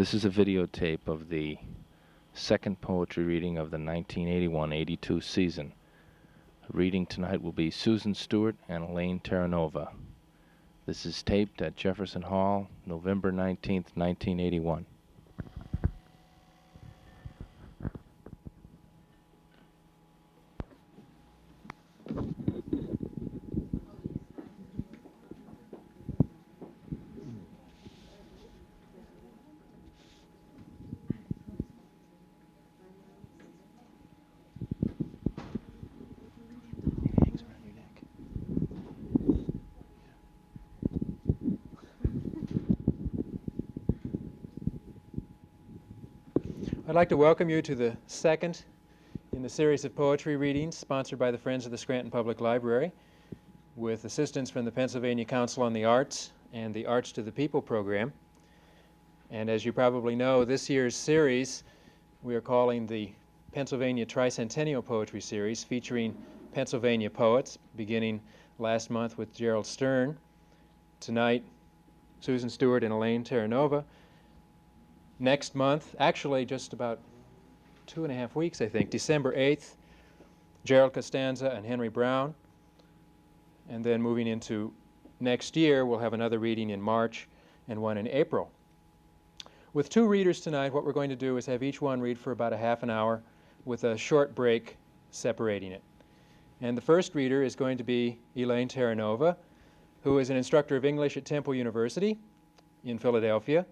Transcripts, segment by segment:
This is a videotape of the second poetry reading of the 1981-82 season. Reading tonight will be Susan Stewart and Elaine Terranova. This is taped at Jefferson Hall, November 19th, 1981. I'd like to welcome you to the second in the series of poetry readings sponsored by the Friends of the Scranton Public Library with assistance from the Pennsylvania Council on the Arts and the Arts to the People program. And as you probably know, this year's series we are calling the Pennsylvania Tricentennial Poetry Series, featuring Pennsylvania poets, beginning last month with Gerald Stern. Tonight, Susan Stewart and Elaine Terranova. Next month, actually just about 2.5 weeks, I think, December 8th, Gerald Costanza and Henry Brown. And then moving into next year, we'll have another reading in March and one in April. With two readers tonight, what we're going to do is have each one read for about a half an hour with a short break separating it. And the first reader is going to be Elaine Terranova, who is an instructor of English at Temple University in Philadelphia.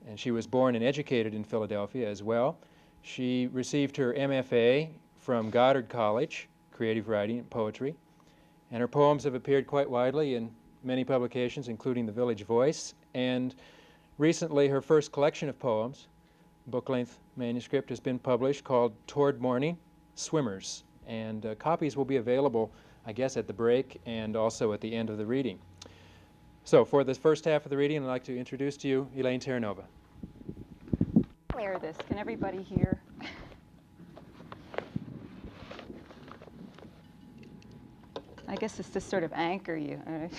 And she was born and educated in Philadelphia as well. She received her MFA from Goddard College, creative writing and poetry. And her poems have appeared quite widely in many publications, including The Village Voice. And recently, her first collection of poems, book-length manuscript, has been published called Toward Morning, Swimmers. And copies will be available, I guess, at the break and also at the end of the reading. So for the first half of the reading, I'd like to introduce to you Elaine Terranova. Clear this. Can everybody hear? I guess it's to sort of anchor you. Okay.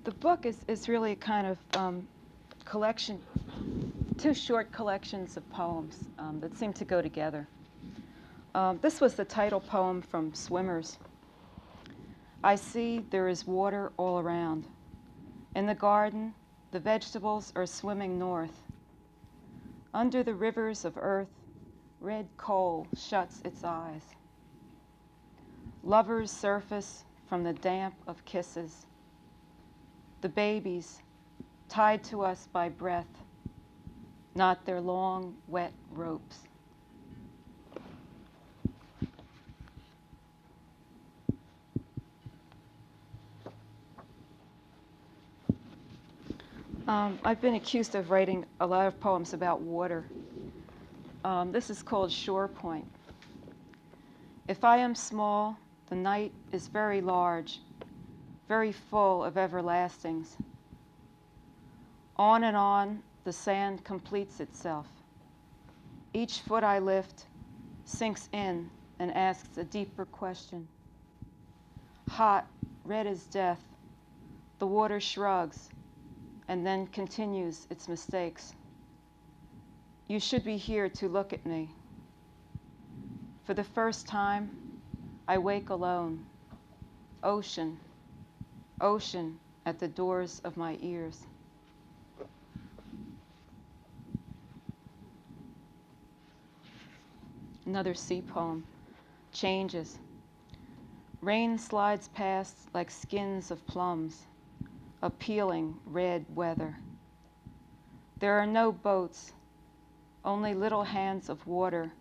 The book is really a kind of collection, two short collections of poems that seem to go together. This was the title poem from Swimmers. I see there is water all around. In the garden, the vegetables are swimming north. Under the rivers of earth, red coal shuts its eyes. Lovers surface from the damp of kisses. The babies, tied to us by breath, not their long, wet ropes. I've been accused of writing a lot of poems about water. This is called Shore Point. If I am small, the night is very large, very full of everlastings. On and on, the sand completes itself. Each foot I lift sinks in and asks a deeper question. Hot, red as death, the water shrugs and then continues its mistakes. You should be here to look at me. For the first time, I wake alone. Ocean, ocean at the doors of my ears. Another sea poem, Changes. Rain slides past like skins of plums, appealing red weather. There are no boats, only little hands of water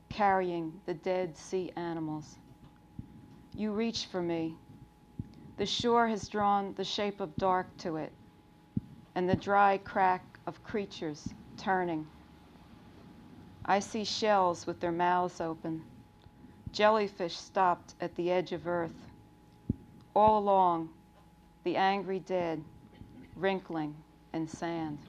carrying the dead sea animals. You reach for me. The shore has drawn the shape of dark to it, and the dry crack of creatures turning. I see shells with their mouths open, jellyfish stopped at the edge of earth. All along, the angry dead, wrinkling in sand.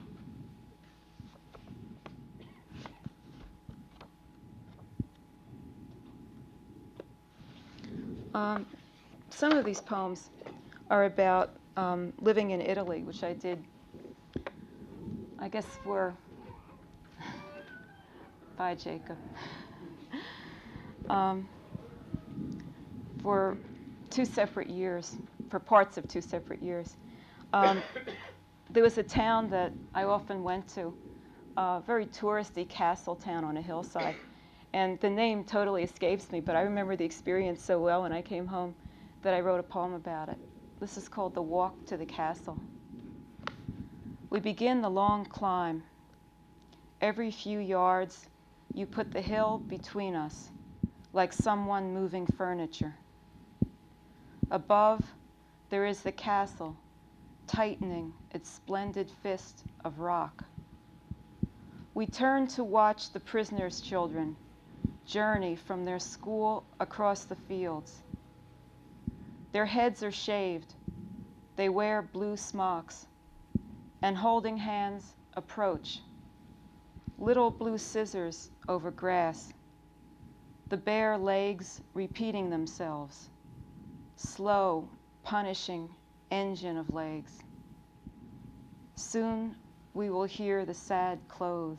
some of these poems are about living in Italy, which I did, I guess, bye, Jacob, for 2 separate years, for parts of 2 separate years. There was a town that I often went to, a very touristy castle town on a hillside. And the name totally escapes me, but I remember the experience so well when I came home that I wrote a poem about it. This is called The Walk to the Castle. We begin the long climb. Every few yards, you put the hill between us, like someone moving furniture. Above, there is the castle, tightening its splendid fist of rock. We turn to watch the prisoners' children journey from their school across the fields. Their heads are shaved, they wear blue smocks, and holding hands approach. Little blue scissors over grass, the bare legs repeating themselves, slow, punishing engine of legs. Soon we will hear the sad clothes.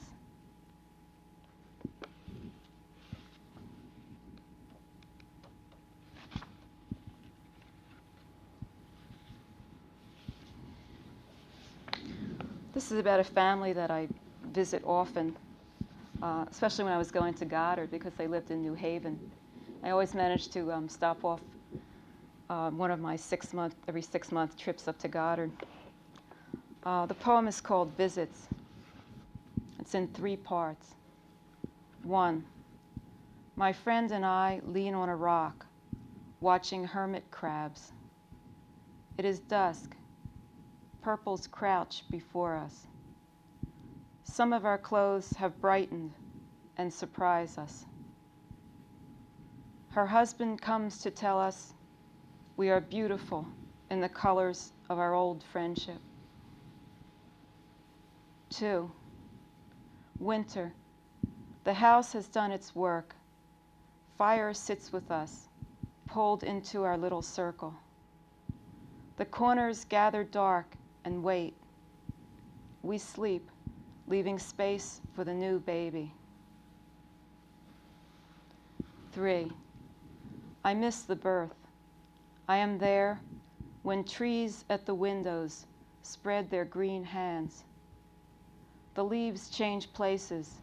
This is about a family that I visit often, especially when I was going to Goddard because they lived in New Haven. I always managed to stop off one of my every 6-month trips up to Goddard. The poem is called Visits. It's in 3 parts. 1, my friend and I lean on a rock, watching hermit crabs. It is dusk. Purples crouch before us. Some of our clothes have brightened and surprise us. Her husband comes to tell us we are beautiful in the colors of our old friendship. 2, winter. The house has done its work. Fire sits with us, pulled into our little circle. The corners gather dark and wait. We sleep, leaving space for the new baby. 3, I miss the birth. I am there when trees at the windows spread their green hands. The leaves change places,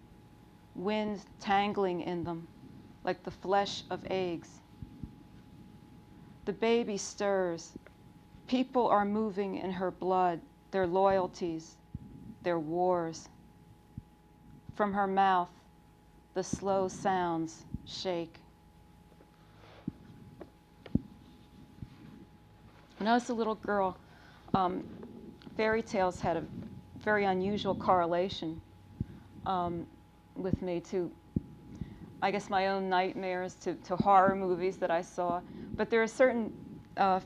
wind tangling in them like the flesh of eggs. The baby stirs. People are moving in her blood, their loyalties, their wars. From her mouth, the slow sounds shake. When I was a little girl, fairy tales had a very unusual correlation with me to, I guess, my own nightmares, to horror movies that I saw. But there are certain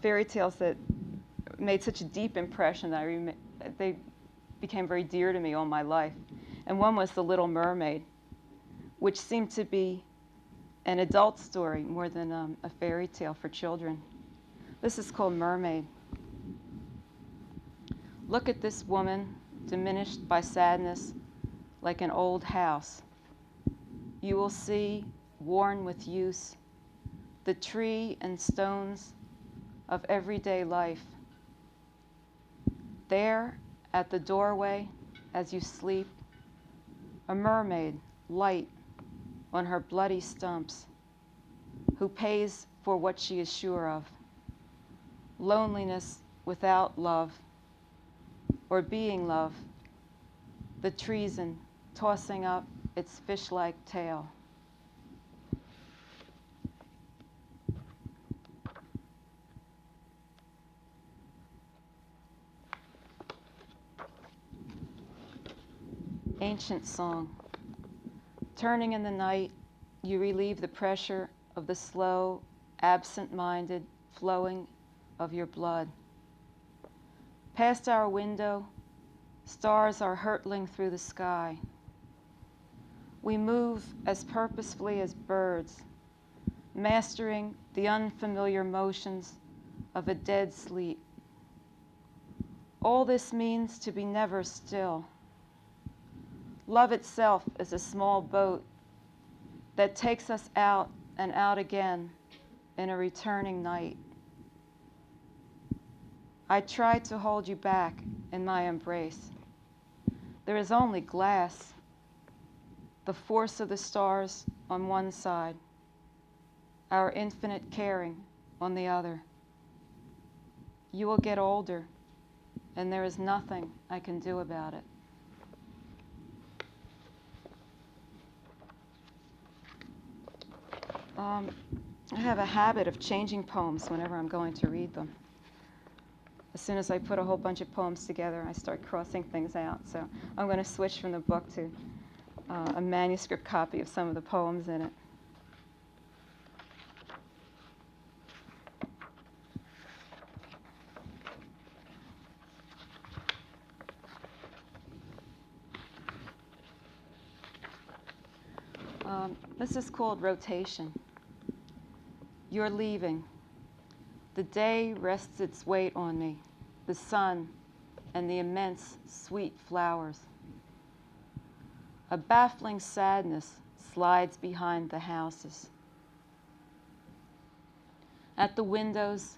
fairy tales that made such a deep impression that they became very dear to me all my life. And one was The Little Mermaid, which seemed to be an adult story more than a fairy tale for children. This is called Mermaid. Look at this woman, diminished by sadness, like an old house. You will see, worn with use, the tree and stones of everyday life. There, at the doorway, as you sleep, a mermaid, light on her bloody stumps, who pays for what she is sure of. Loneliness without love, or being love, the treason tossing up its fish-like tail. Ancient song. Turning in the night, you relieve the pressure of the slow, absent-minded flowing of your blood. Past our window, stars are hurtling through the sky. We move as purposefully as birds, mastering the unfamiliar motions of a dead sleep. All this means to be never still. Love itself is a small boat that takes us out and out again in a returning night. I try to hold you back in my embrace. There is only glass, the force of the stars on one side, our infinite caring on the other. You will get older, and there is nothing I can do about it. I have a habit of changing poems whenever I'm going to read them. As soon as I put a whole bunch of poems together, I start crossing things out. So I'm going to switch from the book to a manuscript copy of some of the poems in it. This is called Rotation. You're leaving. The day rests its weight on me, the sun and the immense sweet flowers. A baffling sadness slides behind the houses. At the windows,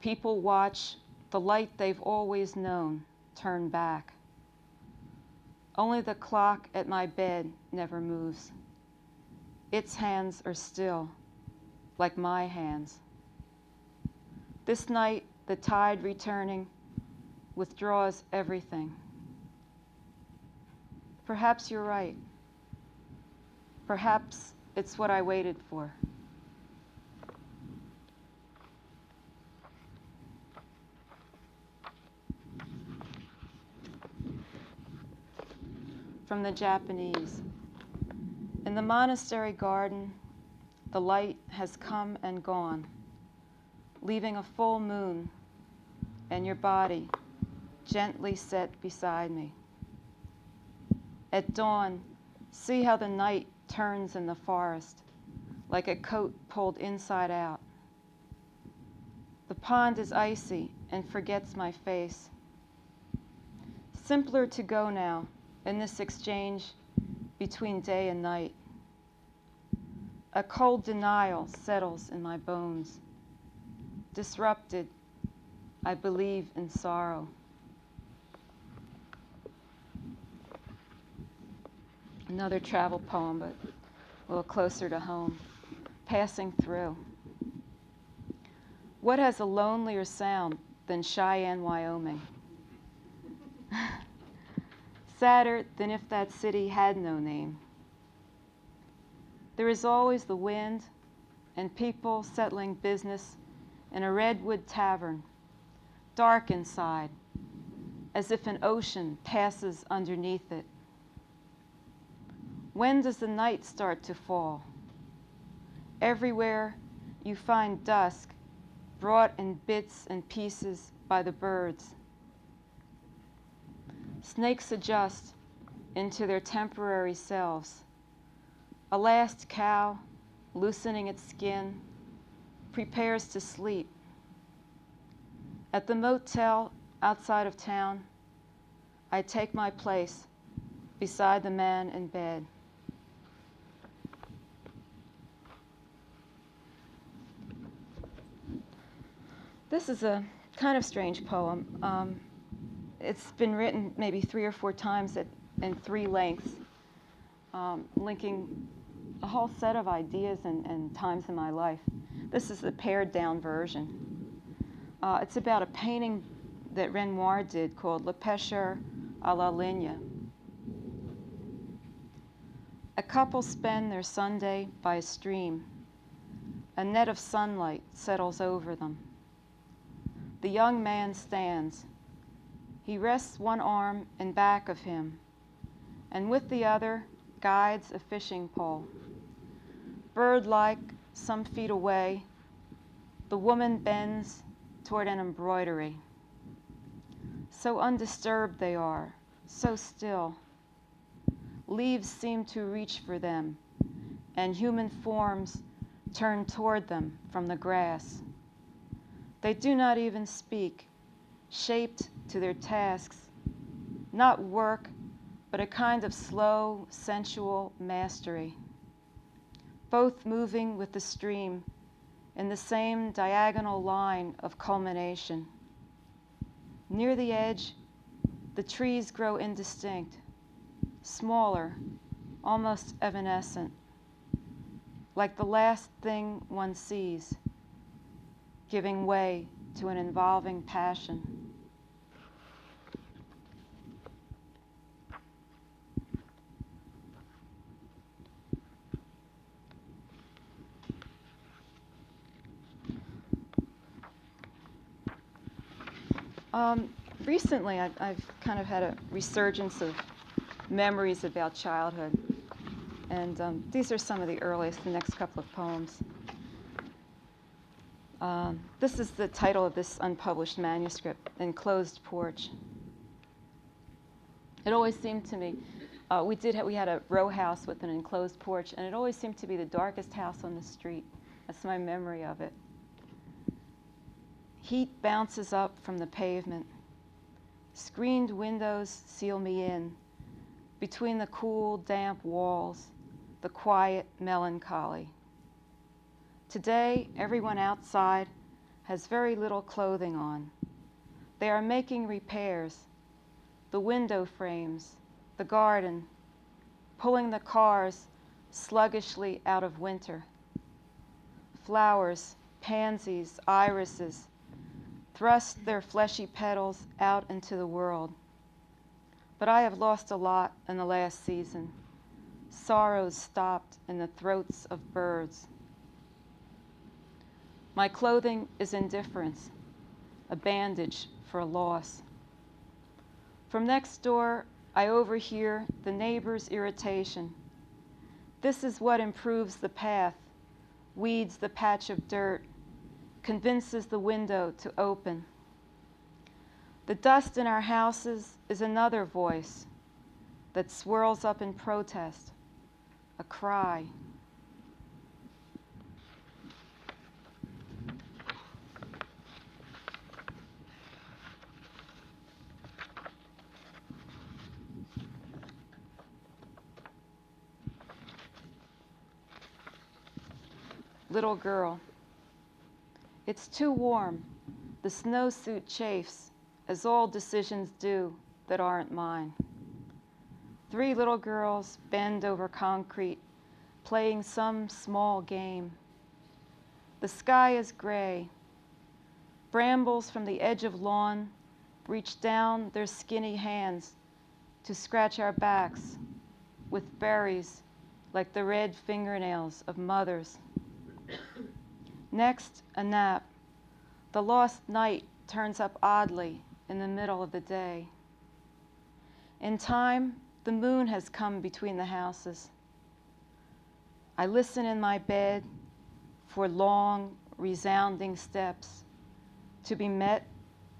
people watch the light they've always known turn back. Only the clock at my bed never moves. Its hands are still, like my hands. This night, the tide returning withdraws everything. Perhaps you're right. Perhaps it's what I waited for. From the Japanese. In the monastery garden, the light has come and gone, leaving a full moon and your body gently set beside me. At dawn, see how the night turns in the forest, like a coat pulled inside out. The pond is icy and forgets my face. Simpler to go now in this exchange between day and night. A cold denial settles in my bones. Disrupted, I believe in sorrow. Another travel poem, but a little closer to home. Passing through. What has a lonelier sound than Cheyenne, Wyoming? Sadder than if that city had no name. There is always the wind and people settling business in a redwood tavern, dark inside, as if an ocean passes underneath it. When does the night start to fall? Everywhere you find dusk brought in bits and pieces by the birds. Snakes adjust into their temporary selves. A last cow, loosening its skin, prepares to sleep. At the motel outside of town, I take my place beside the man in bed. This is a kind of strange poem. It's been written maybe 3 or 4 times in 3 lengths, linking a whole set of ideas and times in my life. This is the pared down version. It's about a painting that Renoir did called Le Pêcheur à la Ligne. A couple spend their Sunday by a stream. A net of sunlight settles over them. The young man stands. He rests one arm in back of him, and with the other guides a fishing pole. Bird-like, some feet away, the woman bends toward an embroidery. So undisturbed they are, so still. Leaves seem to reach for them, and human forms turn toward them from the grass. They do not even speak, shaped to their tasks, not work, but a kind of slow, sensual mastery, both moving with the stream in the same diagonal line of culmination. Near the edge, the trees grow indistinct, smaller, almost evanescent, like the last thing one sees, giving way to an involving passion. Recently, I've kind of had a resurgence of memories about childhood, and these are some of the earliest, the next couple of poems. This is the title of this unpublished manuscript, Enclosed Porch. It always seemed to me, we had a row house with an enclosed porch, and it always seemed to be the darkest house on the street. That's my memory of it. Heat bounces up from the pavement. Screened windows seal me in. Between the cool, damp walls, the quiet melancholy. Today, everyone outside has very little clothing on. They are making repairs. The window frames, the garden, pulling the cars sluggishly out of winter. Flowers, pansies, irises, thrust their fleshy petals out into the world. But I have lost a lot in the last season. Sorrows stopped in the throats of birds. My clothing is indifference, a bandage for a loss. From next door, I overhear the neighbor's irritation. This is what improves the path, weeds the patch of dirt, convinces the window to open. The dust in our houses is another voice that swirls up in protest, a cry. Little girl. It's too warm. The snowsuit chafes, as all decisions do that aren't mine. 3 little girls bend over concrete, playing some small game. The sky is gray. Brambles from the edge of lawn reach down their skinny hands to scratch our backs with berries like the red fingernails of mothers. Next, a nap. The lost night turns up oddly in the middle of the day. In time, the moon has come between the houses. I listen in my bed for long, resounding steps, to be met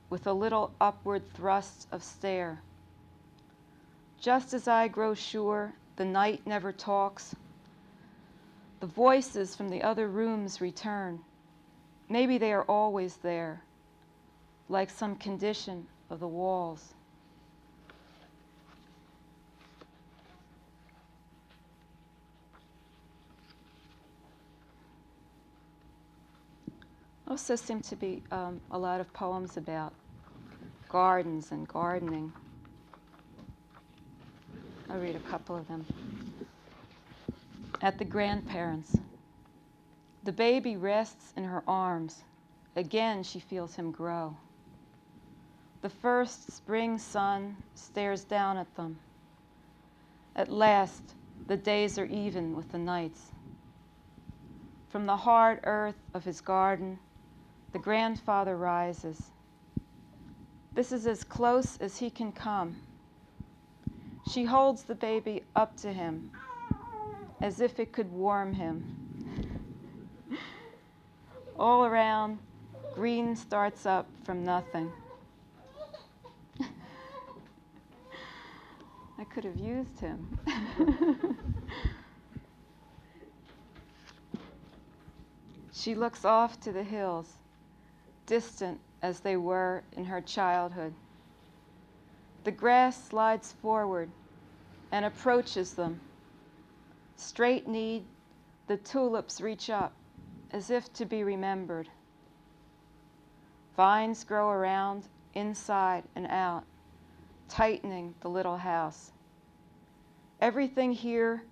with a little upward thrust of stare. Just as I grow sure the night never talks, the voices from the other rooms return. Maybe they are always there, like some condition of the walls. Also seem to be a lot of poems about gardens and gardening. I'll read a couple of them. At the grandparents'. The baby rests in her arms. Again, she feels him grow. The first spring sun stares down at them. At last, the days are even with the nights. From the hard earth of his garden, the grandfather rises. This is as close as he can come. She holds the baby up to him, as if it could warm him. All around, green starts up from nothing. I could have used him. She looks off to the hills. distant as they were in her childhood. The grass slides forward and approaches them. Straight-kneed, the tulips reach up as if to be remembered. Vines grow around, inside and out, tightening the little house. Everything here,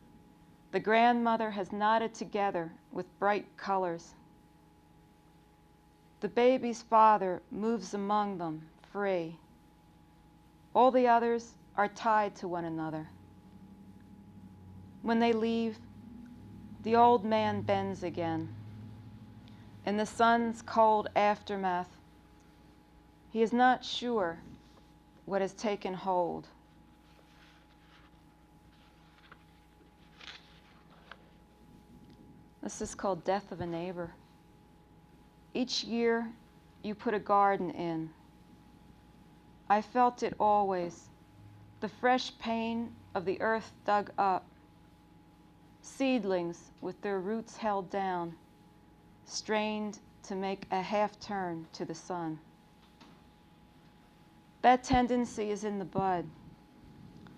the grandmother has knotted together with bright colors. The baby's father moves among them, free. All the others are tied to one another. When they leave, the old man bends again. In the sun's cold aftermath, he is not sure what has taken hold. This is called Death of a Neighbor. Each year, you put a garden in. I felt it always, the fresh pain of the earth dug up, seedlings with their roots held down, strained to make a half turn to the sun. That tendency is in the bud,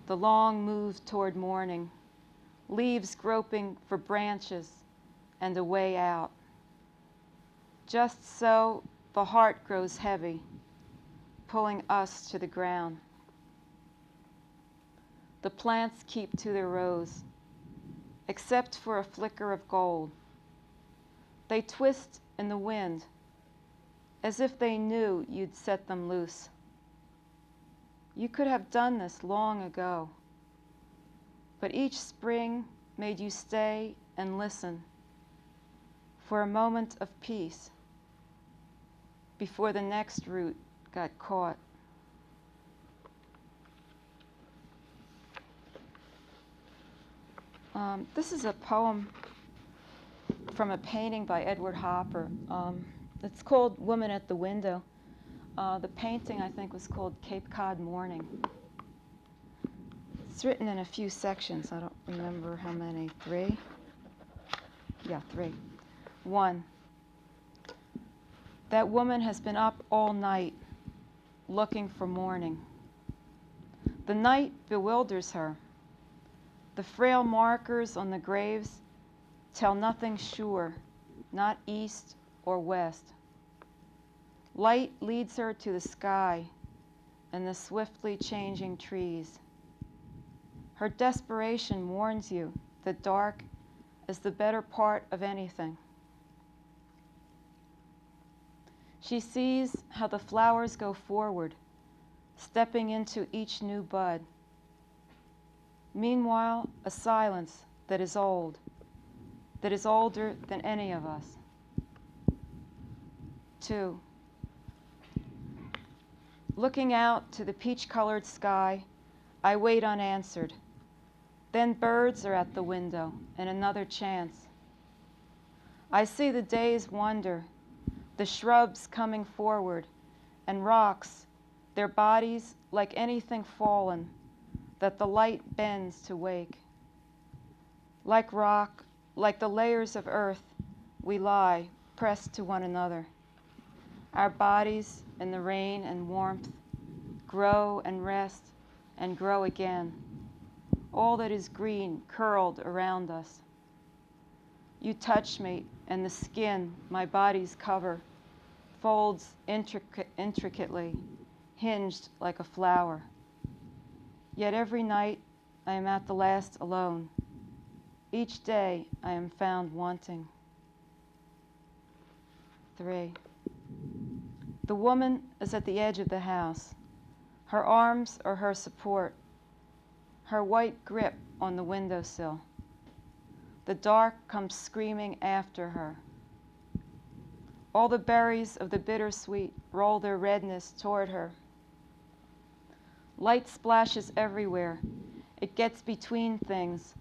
the long move toward morning, leaves groping for branches and a way out. Just so, the heart grows heavy, pulling us to the ground. The plants keep to their rows, except for a flicker of gold. They twist in the wind, as if they knew you'd set them loose. You could have done this long ago, but each spring made you stay and listen for a moment of peace before the next root got caught. This is a poem from a painting by Edward Hopper. It's called Woman at the Window. The painting, I think, was called Cape Cod Morning. It's written in a few sections. I don't remember how many. 3? Yeah, 3. 1. That woman has been up all night looking for morning. The night bewilders her. The frail markers on the graves tell nothing sure, not east or west. Light leads her to the sky and the swiftly changing trees. Her desperation warns you that dark is the better part of anything. She sees how the flowers go forward, stepping into each new bud. Meanwhile, a silence that is old, that is older than any of us. 2. Looking out to the peach-colored sky, I wait unanswered. Then birds are at the window, and another chance. I see the days wander, the shrubs coming forward, and rocks, their bodies like anything fallen, that the light bends to wake. Like rock, like the layers of earth, we lie, pressed to one another. Our bodies, in the rain and warmth, grow and rest and grow again. All that is green curled around us. You touch me, and the skin my body's cover folds intricately, hinged like a flower. Yet every night I am at the last alone. Each day I am found wanting. 3. The woman is at the edge of the house. Her arms are her support, her white grip on the windowsill. The dark comes screaming after her. All the berries of the bittersweet roll their redness toward her. Light splashes everywhere. It gets between things,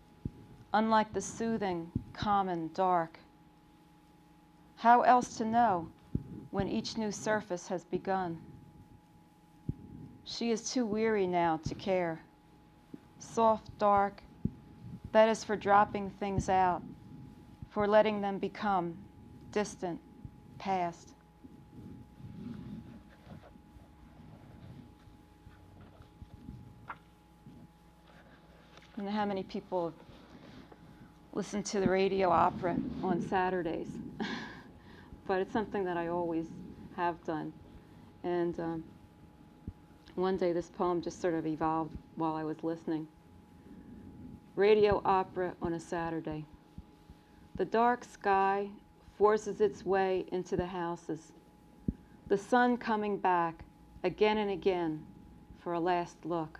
unlike the soothing, common dark. How else to know when each new surface has begun? She is too weary now to care. Soft dark, that is for dropping things out, for letting them become distant, past. don't know how many people listen to the radio opera on Saturdays, but it's something that I always have done. And one day this poem just sort of evolved while I was listening. Radio opera on a Saturday. The dark sky forces its way into the houses. The sun coming back again and again for a last look.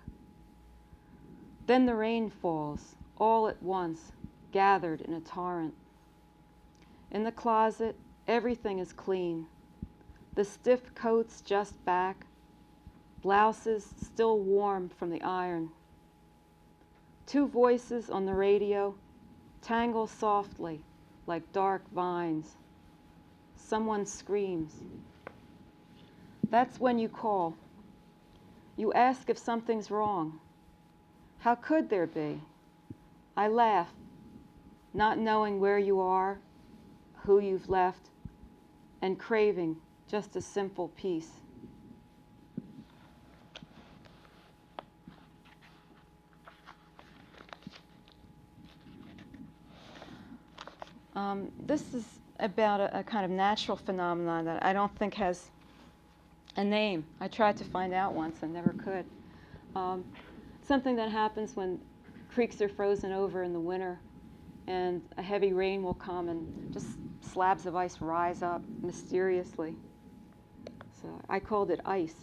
Then the rain falls all at once, gathered in a torrent. In the closet, everything is clean. The stiff coats just back, blouses still warm from the iron. Two voices on the radio tangle softly like dark vines. Someone screams. That's when you call. You ask if something's wrong. How could there be? I laugh, not knowing where you are, who you've left, and craving just a simple peace. This is about a kind of natural phenomenon that I don't think has a name. I tried to find out once and never could. Something that happens when creeks are frozen over in the winter and a heavy rain will come and just slabs of ice rise up mysteriously. So I called it ice,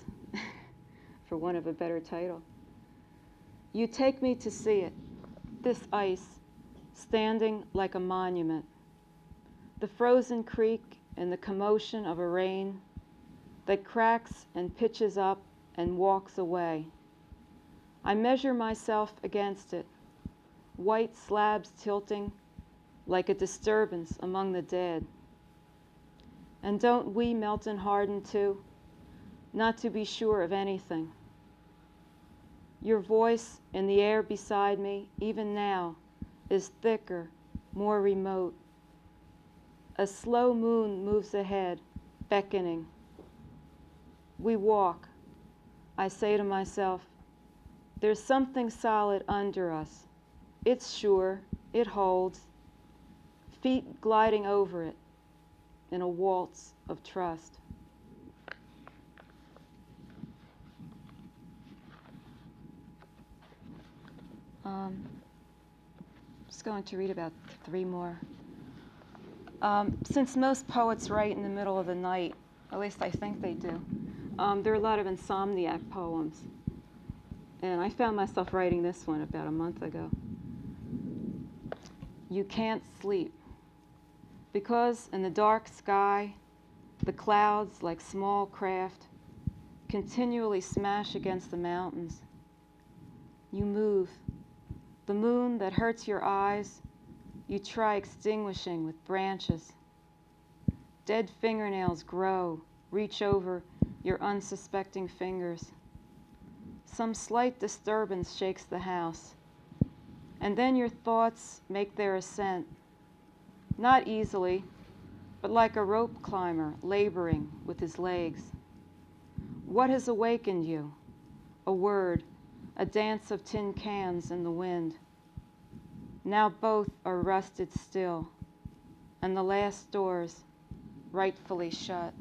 for want of a better title. You take me to see it, this ice, standing like a monument. The frozen creek in the commotion of a rain that cracks and pitches up and walks away. I measure myself against it, white slabs tilting like a disturbance among the dead. And don't we melt and harden too, not to be sure of anything? Your voice in the air beside me, even now, is thicker, more remote. A slow moon moves ahead, beckoning. We walk. I say to myself, there's something solid under us. It's sure, it holds. Feet gliding over it in a waltz of trust. Just going to read about 3 more. Since most poets write in the middle of the night, at least I think they do, there are a lot of insomniac poems. And I found myself writing this one about a month ago. You can't sleep, because in the dark sky, the clouds, like small craft, continually smash against the mountains. You move. The moon that hurts your eyes, you try extinguishing with branches. Dead fingernails grow, reach over your unsuspecting fingers. Some slight disturbance shakes the house, and then your thoughts make their ascent, not easily, but like a rope climber laboring with his legs. What has awakened you? A word, a dance of tin cans in the wind. Now both are rusted still, and the last doors rightfully shut.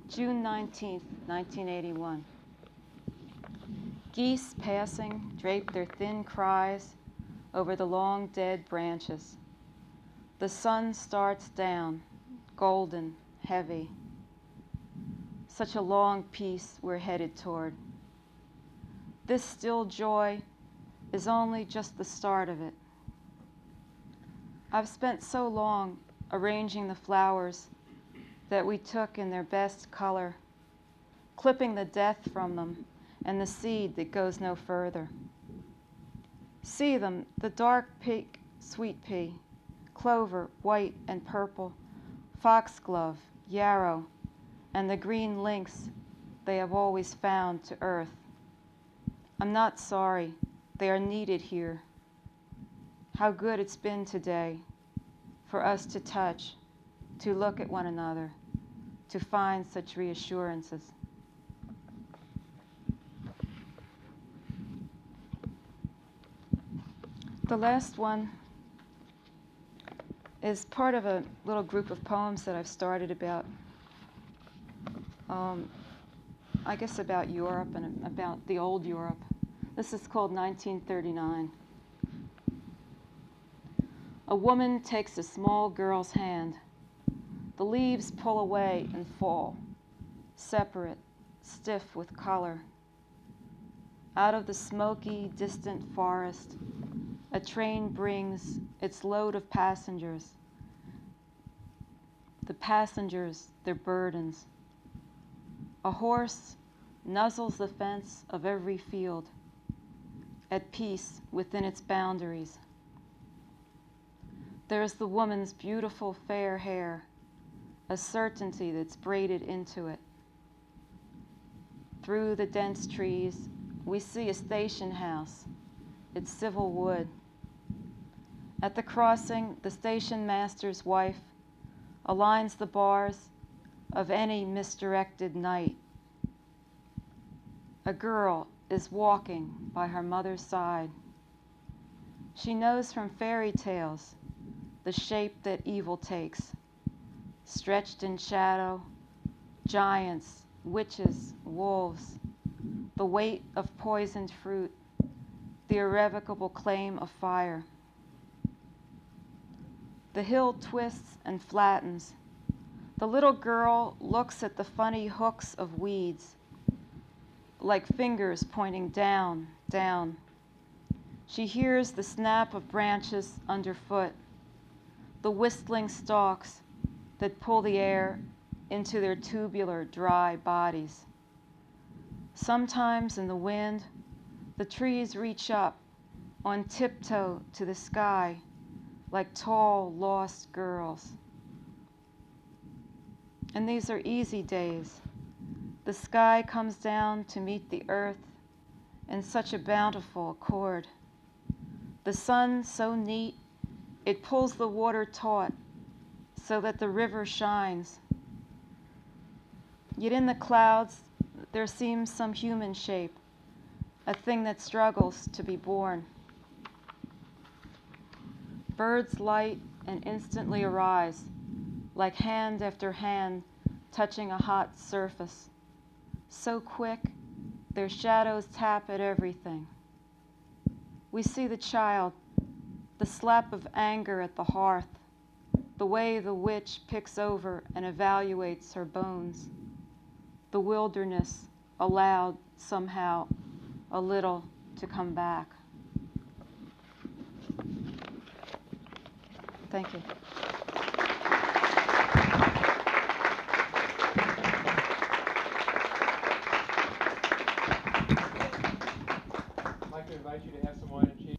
June 19th, 1981. Geese passing drape their thin cries over the long dead branches. The sun starts down, golden, heavy. Such a long piece we're headed toward. This still joy is only just the start of it. I've spent so long arranging the flowers that we took in their best color, clipping the death from them and the seed that goes no further. See them, the dark pink sweet pea, clover, white and purple, foxglove, yarrow, and the green lynx they have always found to earth. I'm not sorry, they are needed here. How good it's been today, for us to touch, to look at one another, to find such reassurances. The last one is part of a little group of poems that I've started about, I guess about Europe and about the old Europe. This is called 1939. A woman takes a small girl's hand. The leaves pull away and fall, separate, stiff with color. Out of the smoky, distant forest, a train brings its load of passengers. The passengers, their burdens. A horse nuzzles the fence of every field, at peace within its boundaries. There's the woman's beautiful fair hair, a certainty that's braided into it. Through the dense trees, we see a station house, its civil wood. At the crossing, the station master's wife aligns the bars of any misdirected night. A girl is walking by her mother's side. She knows from fairy tales the shape that evil takes, stretched in shadow, giants, witches, wolves, the weight of poisoned fruit, the irrevocable claim of fire. The hill twists and flattens. The little girl looks at the funny hooks of weeds, like fingers pointing down, down. She hears the snap of branches underfoot, the whistling stalks that pull the air into their tubular, dry bodies. Sometimes in the wind, the trees reach up on tiptoe to the sky like tall, lost girls. And these are easy days. The sky comes down to meet the earth in such a bountiful accord. The sun so neat, it pulls the water taut so that the river shines. Yet in the clouds, there seems some human shape, a thing that struggles to be born. Birds light and instantly arise, like hand after hand touching a hot surface. So quick, their shadows tap at everything. We see the child, the slap of anger at the hearth, the way the witch picks over and evaluates her bones. The wilderness allowed somehow a little to come back. Thank you. I'd like to invite you to have some wine and cheese.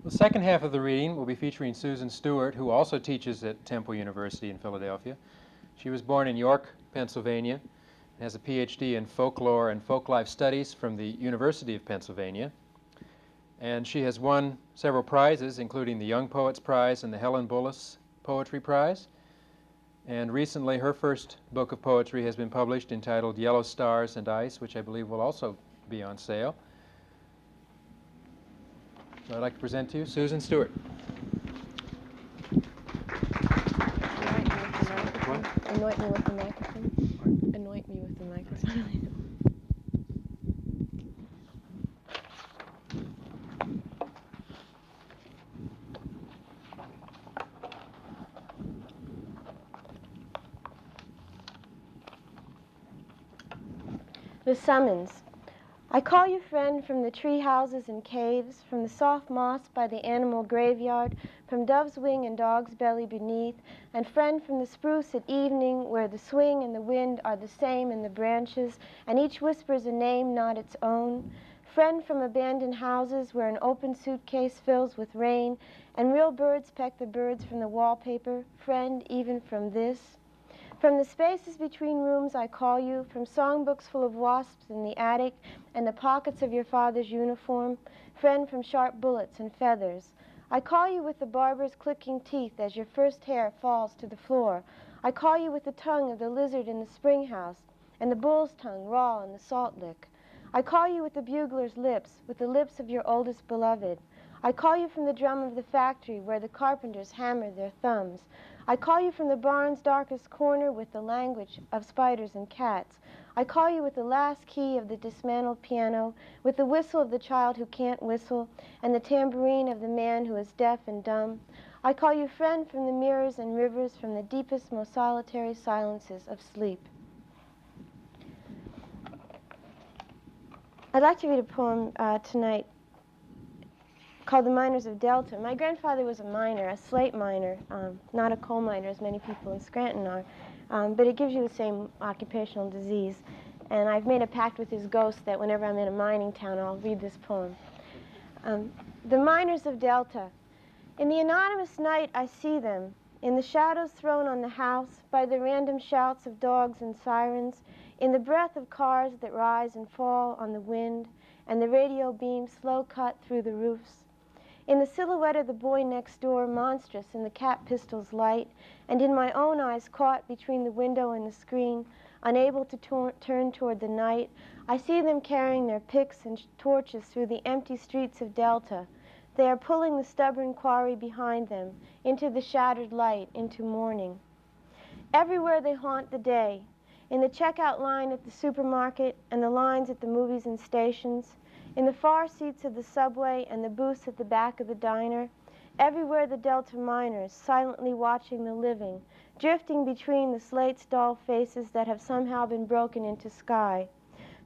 The second half of the reading will be featuring Susan Stewart, who also teaches at Temple University in Philadelphia. She was born in York, Pennsylvania, and has a PhD in folklore and folklife studies from the University of Pennsylvania. And she has won several prizes, including the Young Poets Prize and the Helen Bullis Poetry Prize. And recently, her first book of poetry has been published entitled Yellow Stars and Ice, which I believe will also be on sale. So I'd like to present to you Susan Stewart. Anoint me with the microphone. Anoint me with the microphone. The summons. I call you friend from the tree houses and caves, from the soft moss by the animal graveyard, from dove's wing and dog's belly beneath, and friend from the spruce at evening, where the swing and the wind are the same in the branches, and each whispers a name not its own. Friend from abandoned houses, where an open suitcase fills with rain, and real birds peck the birds from the wallpaper. Friend even from this. From the spaces between rooms I call you, from songbooks full of wasps in the attic and the pockets of your father's uniform, friend from sharp bullets and feathers. I call you with the barber's clicking teeth as your first hair falls to the floor. I call you with the tongue of the lizard in the spring house and the bull's tongue raw in the salt lick. I call you with the bugler's lips, with the lips of your oldest beloved. I call you from the drum of the factory where the carpenters hammer their thumbs. I call you from the barn's darkest corner with the language of spiders and cats. I call you with the last key of the dismantled piano, with the whistle of the child who can't whistle, and the tambourine of the man who is deaf and dumb. I call you friend from the mirrors and rivers, from the deepest, most solitary silences of sleep. I'd like to read a poem tonight called The Miners of Delta. My grandfather was a miner, a slate miner, not a coal miner as many people in Scranton are, but it gives you the same occupational disease. And I've made a pact with his ghost that whenever I'm in a mining town, I'll read this poem. The Miners of Delta. In the anonymous night I see them, in the shadows thrown on the house by the random shouts of dogs and sirens, in the breath of cars that rise and fall on the wind, and the radio beam slow cut through the roofs. In the silhouette of the boy next door, monstrous in the cap pistol's light, and in my own eyes caught between the window and the screen, unable to turn toward the night, I see them carrying their picks and torches through the empty streets of Delta. They are pulling the stubborn quarry behind them, into the shattered light, into morning. Everywhere they haunt the day, in the checkout line at the supermarket and the lines at the movies and stations, in the far seats of the subway and the booths at the back of the diner, everywhere the Delta miners, silently watching the living, drifting between the slate-stall faces that have somehow been broken into sky.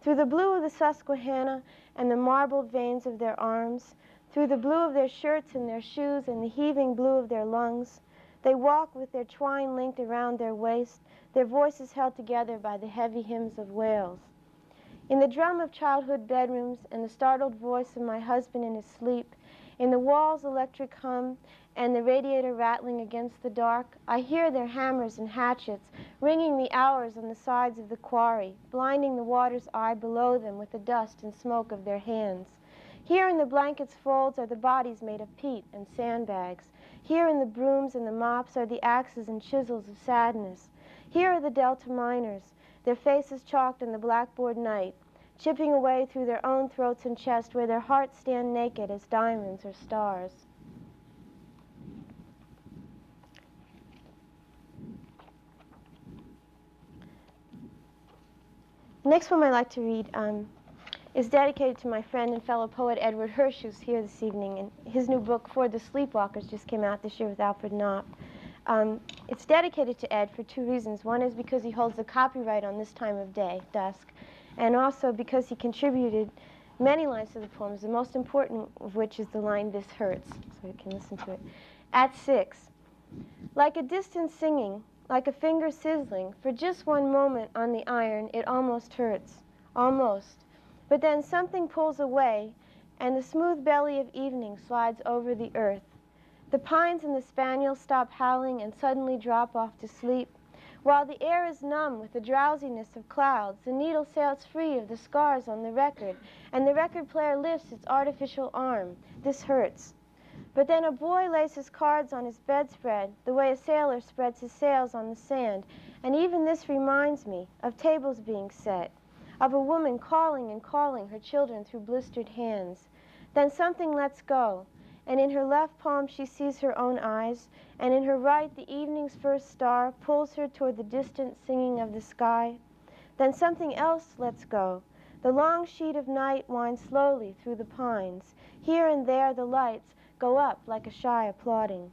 Through the blue of the Susquehanna and the marbled veins of their arms, through the blue of their shirts and their shoes and the heaving blue of their lungs, they walk with their twine linked around their waist, their voices held together by the heavy hymns of wails. In the drum of childhood bedrooms and the startled voice of my husband in his sleep, in the wall's electric hum and the radiator rattling against the dark, I hear their hammers and hatchets ringing the hours on the sides of the quarry, blinding the water's eye below them with the dust and smoke of their hands. Here in the blanket's folds are the bodies made of peat and sandbags. Here in the brooms and the mops are the axes and chisels of sadness. Here are the Delta miners, their faces chalked in the blackboard night, chipping away through their own throats and chests where their hearts stand naked as diamonds or stars. The next poem I'd like to read is dedicated to my friend and fellow poet Edward Hirsch, who's here this evening, and his new book, For the Sleepwalkers, just came out this year with Alfred Knopf. It's dedicated to Ed for two reasons. One is because he holds the copyright on this time of day, dusk, and also because he contributed many lines to the poems, the most important of which is the line, "This hurts," so you can listen to it. At 6, like a distant singing, like a finger sizzling, for just one moment on the iron, it almost hurts, almost. But then something pulls away, and the smooth belly of evening slides over the earth. The pines and the spaniels stop howling and suddenly drop off to sleep. While the air is numb with the drowsiness of clouds, the needle sails free of the scars on the record, and the record player lifts its artificial arm. This hurts. But then a boy lays his cards on his bedspread, the way a sailor spreads his sails on the sand, and even this reminds me of tables being set, of a woman calling and calling her children through blistered hands. Then something lets go, and in her left palm she sees her own eyes, and in her right the evening's first star pulls her toward the distant singing of the sky. Then something else lets go. The long sheet of night winds slowly through the pines. Here and there the lights go up like a shy applauding.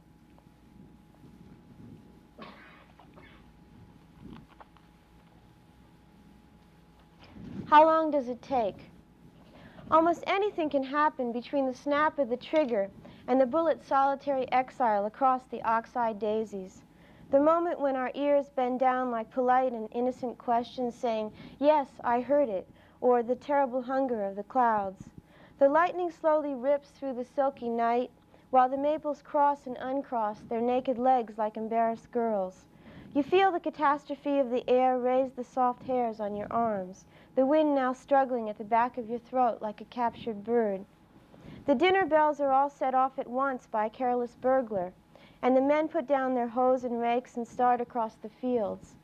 How long does it take? Almost anything can happen between the snap of the trigger and the bullet's solitary exile across the ox-eyed daisies. The moment when our ears bend down like polite and innocent questions saying, "Yes, I heard it," or the terrible hunger of the clouds. The lightning slowly rips through the silky night, while the maples cross and uncross their naked legs like embarrassed girls. You feel the catastrophe of the air raise the soft hairs on your arms, the wind now struggling at the back of your throat like a captured bird. The dinner bells are all set off at once by a careless burglar, and the men put down their hoes and rakes and start across the fields.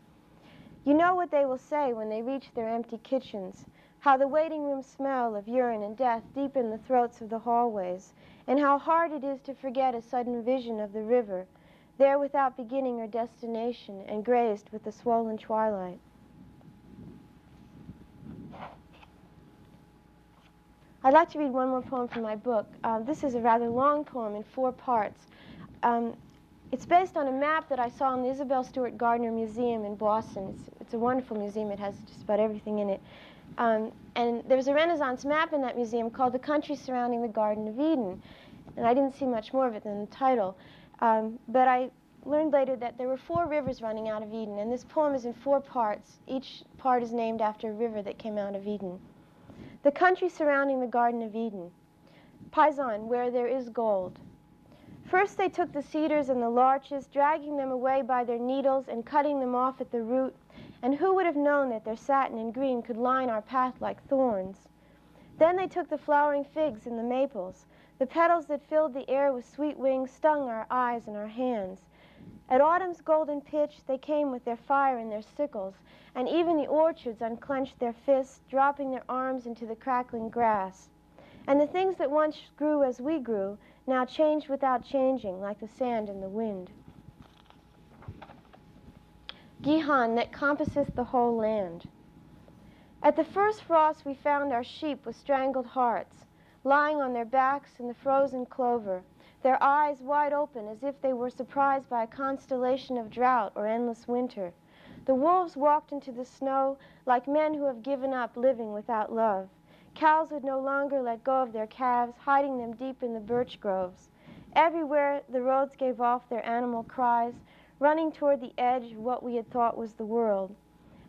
You know what they will say when they reach their empty kitchens, how the waiting room smell of urine and death deepen the throats of the hallways, and how hard it is to forget a sudden vision of the river, there without beginning or destination and grazed with the swollen twilight. I'd like to read one more poem from my book. This is a rather long poem in 4 parts. It's based on a map that I saw in the Isabel Stewart Gardner Museum in Boston. It's a wonderful museum. It has just about everything in it. And there's a Renaissance map in that museum called The Country Surrounding the Garden of Eden. And I didn't see much more of it than the title. But I learned later that there were 4 rivers running out of Eden. And this poem is in 4 parts. Each part is named after a river that came out of Eden. The country surrounding the Garden of Eden. Paisan, where there is gold. First they took the cedars and the larches, dragging them away by their needles and cutting them off at the root, and who would have known that their satin and green could line our path like thorns? Then they took the flowering figs and the maples. The petals that filled the air with sweet wings stung our eyes and our hands. At autumn's golden pitch they came with their fire and their sickles, and even the orchards unclenched their fists, dropping their arms into the crackling grass. And the things that once grew as we grew now changed without changing, like the sand in the wind. Gihan, that compasseth the whole land. At the first frost we found our sheep with strangled hearts, lying on their backs in the frozen clover, their eyes wide open as if they were surprised by a constellation of drought or endless winter. The wolves walked into the snow like men who have given up living without love. Cows would no longer let go of their calves, hiding them deep in the birch groves. Everywhere the roads gave off their animal cries, running toward the edge of what we had thought was the world.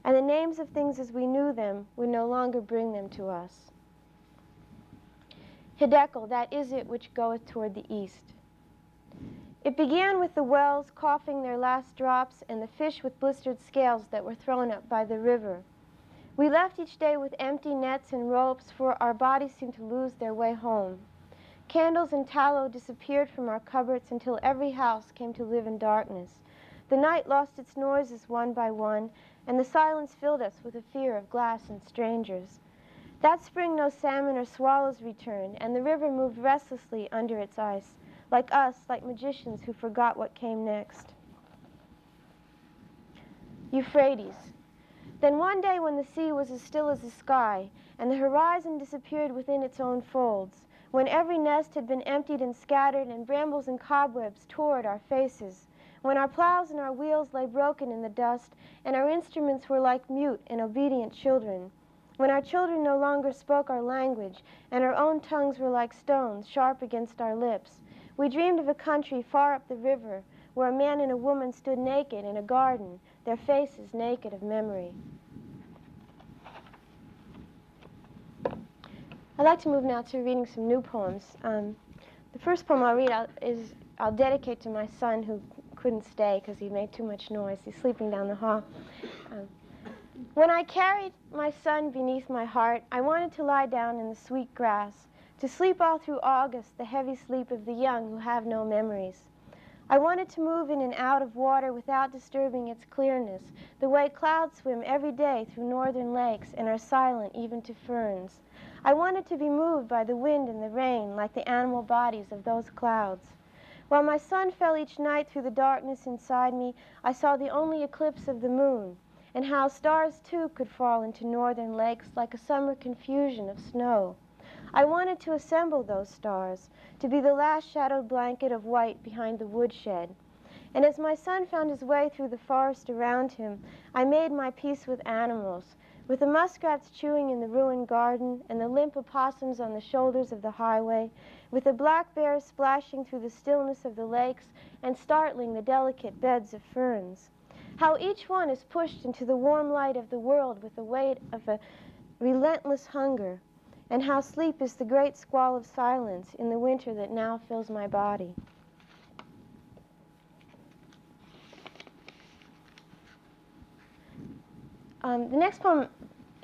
And the names of things as we knew them would no longer bring them to us. Hiddekel, that is it which goeth toward the east. It began with the wells coughing their last drops and the fish with blistered scales that were thrown up by the river. We left each day with empty nets and ropes, for our bodies seemed to lose their way home. Candles and tallow disappeared from our cupboards until every house came to live in darkness. The night lost its noises one by one, and the silence filled us with a fear of glass and strangers. That spring no salmon or swallows returned, and the river moved restlessly under its ice, like us, like magicians who forgot what came next. Euphrates. Then one day when the sea was as still as the sky, and the horizon disappeared within its own folds, when every nest had been emptied and scattered, and brambles and cobwebs tore at our faces, when our plows and our wheels lay broken in the dust, and our instruments were like mute and obedient children, when our children no longer spoke our language, and our own tongues were like stones sharp against our lips, we dreamed of a country far up the river, where a man and a woman stood naked in a garden, their faces naked of memory. I'd like to move now to reading some new poems. The first poem I'll read I'll dedicate to my son who couldn't stay because he made too much noise. He's sleeping down the hall. When I carried my son beneath my heart, I wanted to lie down in the sweet grass, to sleep all through August, the heavy sleep of the young who have no memories. I wanted to move in and out of water without disturbing its clearness, the way clouds swim every day through northern lakes and are silent even to ferns. I wanted to be moved by the wind and the rain like the animal bodies of those clouds. While my sun fell each night through the darkness inside me, I saw the only eclipse of the moon, and how stars too could fall into northern lakes like a summer confusion of snow. I wanted to assemble those stars, to be the last shadowed blanket of white behind the woodshed. And as my son found his way through the forest around him, I made my peace with animals, with the muskrats chewing in the ruined garden and the limp opossums on the shoulders of the highway, with the black bears splashing through the stillness of the lakes and startling the delicate beds of ferns. How each one is pushed into the warm light of the world with the weight of a relentless hunger, and how sleep is the great squall of silence in the winter that now fills my body. The next poem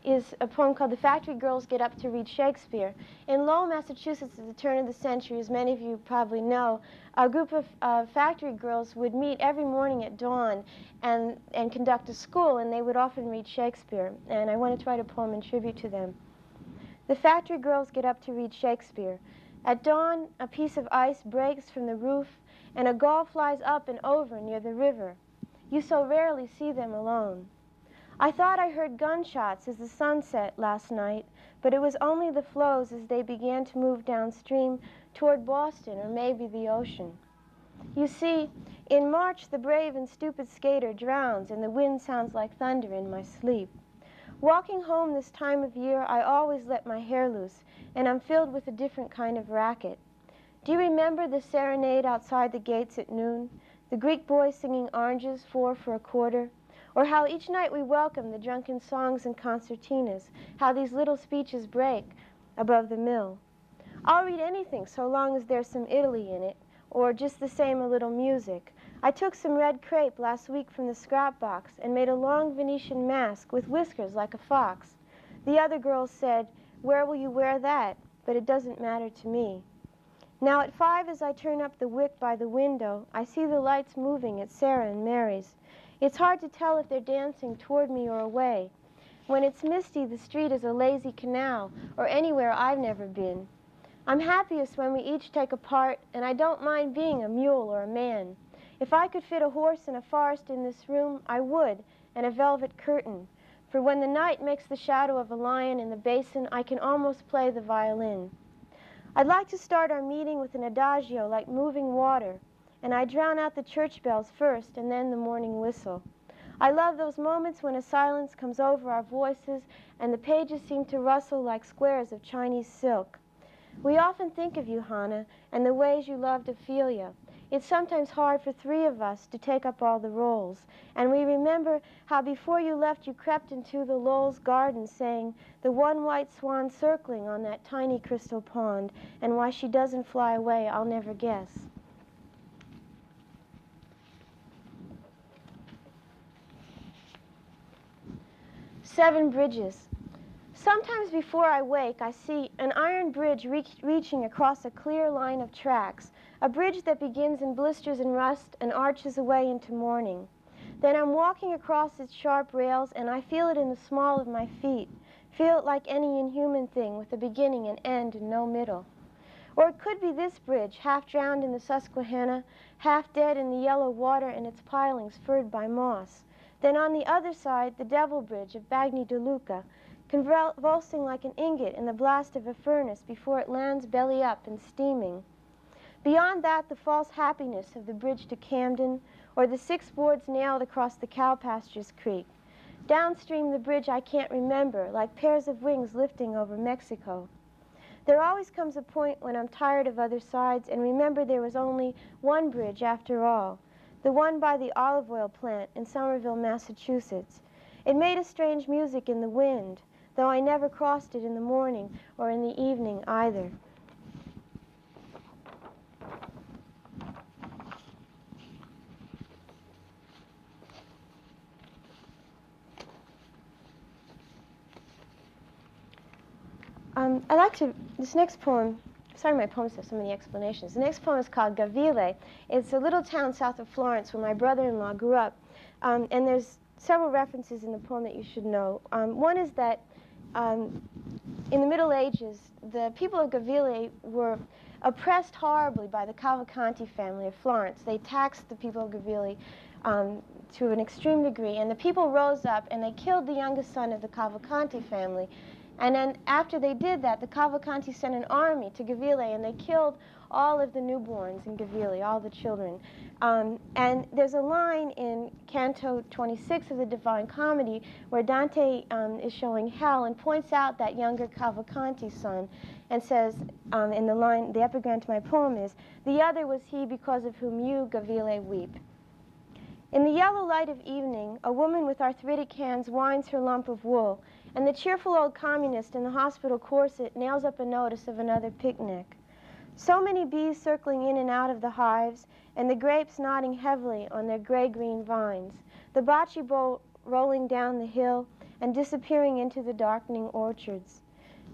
is a poem called The Factory Girls Get Up to Read Shakespeare. In Lowell, Massachusetts, at the turn of the century, as many of you probably know, a group of factory girls would meet every morning at dawn and conduct a school, and they would often read Shakespeare. And I want to write a poem in tribute to them. The factory girls get up to read Shakespeare. At dawn, a piece of ice breaks from the roof, and a gull flies up and over near the river. You so rarely see them alone. I thought I heard gunshots as the sun set last night, but it was only the floes as they began to move downstream toward Boston or maybe the ocean. You see, in March the brave and stupid skater drowns and the wind sounds like thunder in my sleep. Walking home this time of year, I always let my hair loose, and I'm filled with a different kind of racket. Do you remember the serenade outside the gates at noon? The Greek boys singing oranges, 4 for a quarter? Or how each night we welcome the drunken songs and concertinas, how these little speeches break above the mill. I'll read anything so long as there's some Italy in it, or just the same a little music. I took some red crepe last week from the scrap box and made a long Venetian mask with whiskers like a fox. The other girls said, "Where will you wear that?" But it doesn't matter to me. Now at 5, as I turn up the wick by the window, I see the lights moving at Sarah and Mary's. It's hard to tell if they're dancing toward me or away. When it's misty, the street is a lazy canal, or anywhere I've never been. I'm happiest when we each take a part, and I don't mind being a mule or a man. If I could fit a horse and a forest in this room, I would, and a velvet curtain. For when the night makes the shadow of a lion in the basin, I can almost play the violin. I'd like to start our meeting with an adagio like moving water, and I drown out the church bells first and then the morning whistle. I love those moments when a silence comes over our voices and the pages seem to rustle like squares of Chinese silk. We often think of you, Hannah, and the ways you loved Ophelia. It's sometimes hard for 3 of us to take up all the roles, and we remember how before you left you crept into the Lowell's garden saying, "The one white swan circling on that tiny crystal pond, and why she doesn't fly away I'll never guess." 7 bridges. Sometimes before I wake, I see an iron bridge reaching across a clear line of tracks, a bridge that begins in blisters and rust and arches away into morning. Then I'm walking across its sharp rails, and I feel it in the small of my feet, feel it like any inhuman thing with a beginning and end and no middle. Or it could be this bridge, half drowned in the Susquehanna, half dead in the yellow water and its pilings furred by moss. Then on the other side, the Devil Bridge of Bagni de Lucca, convulsing like an ingot in the blast of a furnace before it lands belly up and steaming. Beyond that, the false happiness of the bridge to Camden, or the 6 boards nailed across the cow pastures creek. Downstream the bridge I can't remember, like pairs of wings lifting over Mexico. There always comes a point when I'm tired of other sides and remember there was only one bridge after all, the one by the olive oil plant in Somerville, Massachusetts. It made a strange music in the wind, though I never crossed it in the morning or in the evening either. This next poem, sorry my poems have so many explanations. The next poem is called Gavile. It's a little town south of Florence where my brother-in-law grew up. And there's several references in the poem that you should know. One is that in the Middle Ages, the people of Gavile were oppressed horribly by the Cavalcanti family of Florence. They taxed the people of Gavile to an extreme degree, and the people rose up and they killed the youngest son of the Cavalcanti family And then after they did that, the Cavalcanti sent an army to Gavile, and they killed all of the newborns in Gavile, all the children. And there's a line in Canto 26 of the Divine Comedy where Dante is showing hell and points out that younger Cavalcanti son and says, in the line, the epigram to my poem is, "The other was he because of whom you, Gavile, weep." In the yellow light of evening, a woman with arthritic hands winds her lump of wool, and the cheerful old communist in the hospital corset nails up a notice of another picnic. So many bees circling in and out of the hives, and the grapes nodding heavily on their gray-green vines, the bocce bowl rolling down the hill and disappearing into the darkening orchards.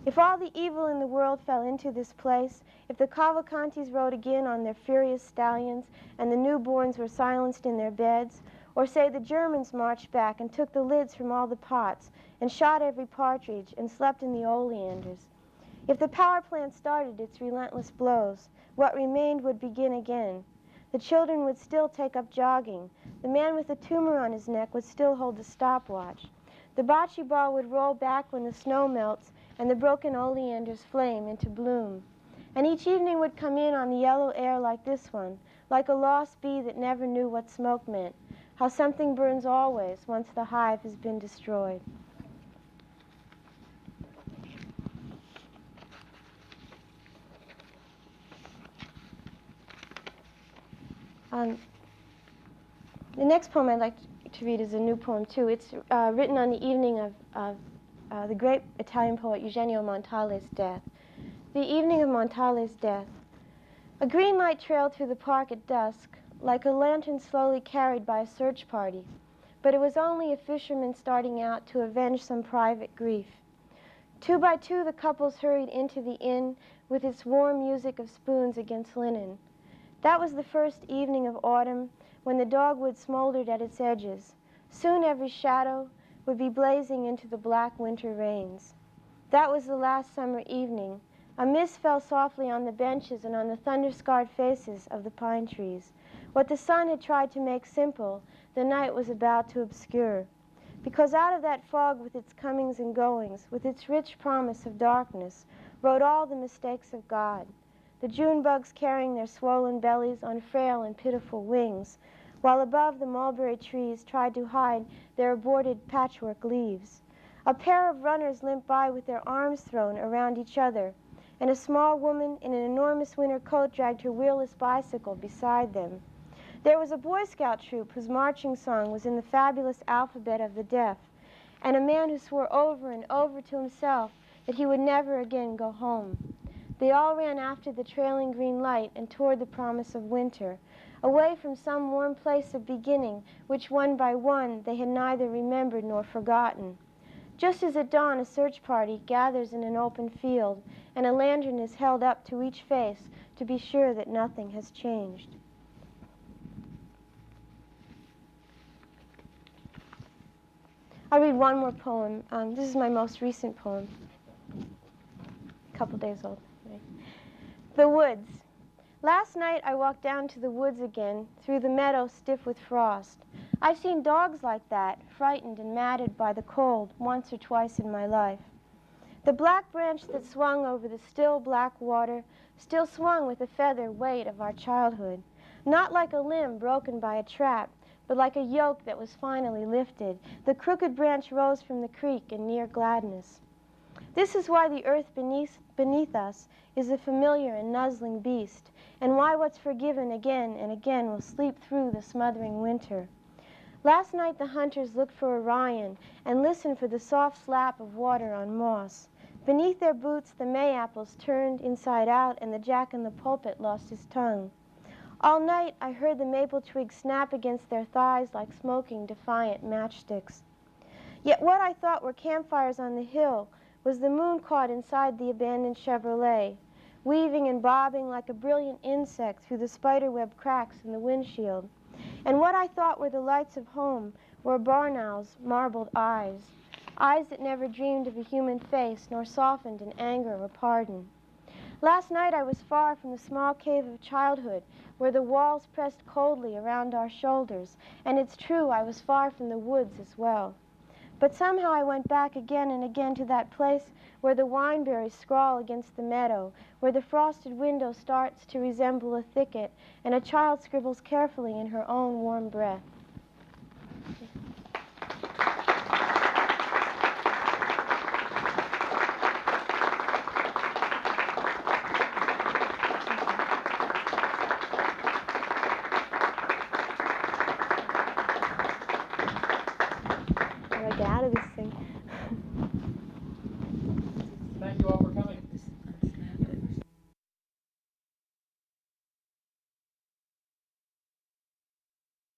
If all the evil in the world fell into this place, if the Cavalcantis rode again on their furious stallions and the newborns were silenced in their beds, or say the Germans marched back and took the lids from all the pots and shot every partridge and slept in the oleanders, if the power plant started its relentless blows, what remained would begin again. The children would still take up jogging. The man with the tumor on his neck would still hold the stopwatch. The bocce ball would roll back when the snow melts and the broken oleanders flame into bloom. And each evening would come in on the yellow air like this one, like a lost bee that never knew what smoke meant, how something burns always once the hive has been destroyed. The next poem I'd like to read is a new poem, too. It's written on the evening of the great Italian poet Eugenio Montale's death. The evening of Montale's death. A green light trailed through the park at dusk, like a lantern slowly carried by a search party. But it was only a fisherman starting out to avenge some private grief. 2 by 2, the couples hurried into the inn with its warm music of spoons against linen. That was the first evening of autumn when the dogwood smoldered at its edges. Soon every shadow would be blazing into the black winter rains. That was the last summer evening. A mist fell softly on the benches and on the thunder-scarred faces of the pine trees. What the sun had tried to make simple, the night was about to obscure. Because out of that fog with its comings and goings, with its rich promise of darkness, rode all the mistakes of God. The June bugs carrying their swollen bellies on frail and pitiful wings, while above the mulberry trees tried to hide their aborted patchwork leaves. A pair of runners limped by with their arms thrown around each other, and a small woman in an enormous winter coat dragged her wheelless bicycle beside them. There was a Boy Scout troop whose marching song was in the fabulous alphabet of the deaf, and a man who swore over and over to himself that he would never again go home. They all ran after the trailing green light and toward the promise of winter, away from some warm place of beginning, which one by one they had neither remembered nor forgotten. Just as at dawn a search party gathers in an open field, and a lantern is held up to each face to be sure that nothing has changed. I'll read one more poem. This is my most recent poem, a couple days old. Right? The Woods. Last night I walked down to the woods again, through the meadow stiff with frost. I've seen dogs like that, frightened and matted by the cold, once or twice in my life. The black branch that swung over the still black water still swung with the feather weight of our childhood, not like a limb broken by a trap, but like a yoke that was finally lifted. The crooked branch rose from the creek in near gladness. This is why the earth beneath us is a familiar and nuzzling beast, and why what's forgiven again and again will sleep through the smothering winter. Last night the hunters looked for Orion and listened for the soft slap of water on moss. Beneath their boots the May-apples turned inside out, and the jack-in-the-pulpit lost his tongue. All night I heard the maple twigs snap against their thighs like smoking, defiant matchsticks. Yet what I thought were campfires on the hill was the moon caught inside the abandoned Chevrolet, weaving and bobbing like a brilliant insect through the spiderweb cracks in the windshield. And what I thought were the lights of home were barn owls' marbled eyes, eyes that never dreamed of a human face nor softened in anger or pardon. Last night I was far from the small cave of childhood where the walls pressed coldly around our shoulders, and it's true I was far from the woods as well. But somehow I went back again and again to that place where the wineberries scrawl against the meadow, where the frosted window starts to resemble a thicket, and a child scribbles carefully in her own warm breath.